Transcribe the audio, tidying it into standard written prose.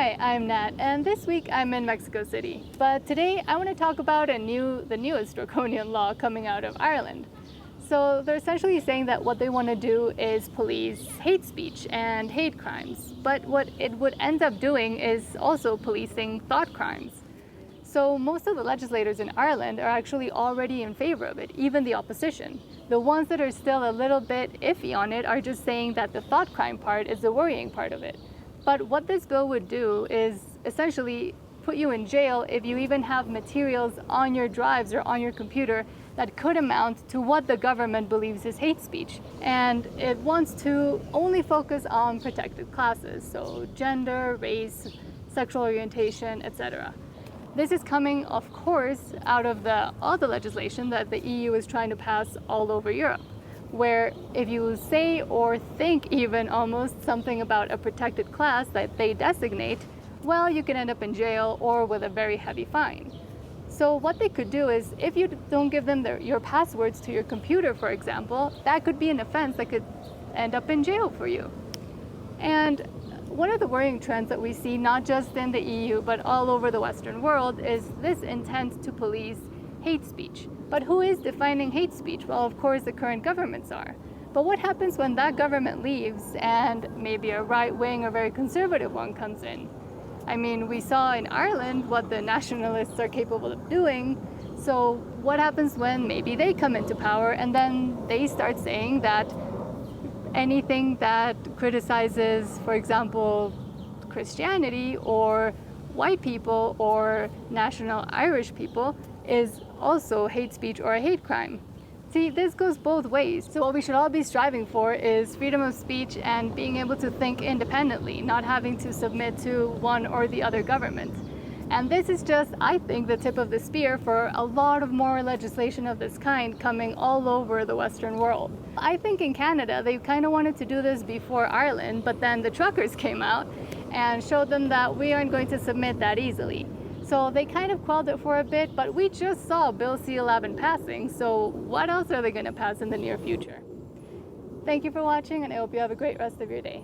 Hi, I'm Nat, and this week I'm in Mexico City. But today I want to talk about the newest draconian law coming out of Ireland. So they're essentially saying that what they want to do is police hate speech and hate crimes. But what it would end up doing is also policing thought crimes. So most of the legislators in Ireland are actually already in favor of it, even the opposition. The ones that are still a little bit iffy on it are just saying that the thought crime part is the worrying part of it. But what this bill would do is essentially put you in jail if you even have materials on your drives or on your computer that could amount to what the government believes is hate speech. And it wants to only focus on protected classes, so gender, race, sexual orientation, etc. This is coming, of course, out of all the legislation that the EU is trying to pass all over Europe, where if you say or think even almost something about a protected class that they designate, well, you can end up in jail or with a very heavy fine. So what they could do is, if you don't give them your passwords to your computer, for example, that could be an offense that could end up in jail for you. And one of the worrying trends that we see, not just in the EU, but all over the Western world, is this intent to police hate speech. But who is defining hate speech? Well, of course, the current governments are. But what happens when that government leaves and maybe a right-wing or very conservative one comes in? I mean, we saw in Ireland what the nationalists are capable of doing. So what happens when maybe they come into power and then they start saying that anything that criticizes, for example, Christianity or white people or national Irish people is also hate speech or a hate crime? See, this goes both ways. So what we should all be striving for is freedom of speech and being able to think independently, not having to submit to one or the other government. And this is just, I think, the tip of the spear for a lot of more legislation of this kind coming all over the Western world. I think in Canada, they kind of wanted to do this before Ireland, but then the truckers came out and showed them that we aren't going to submit that easily. So they kind of quelled it for a bit, but we just saw Bill C-11 passing, so what else are they going to pass in the near future? Thank you for watching, and I hope you have a great rest of your day.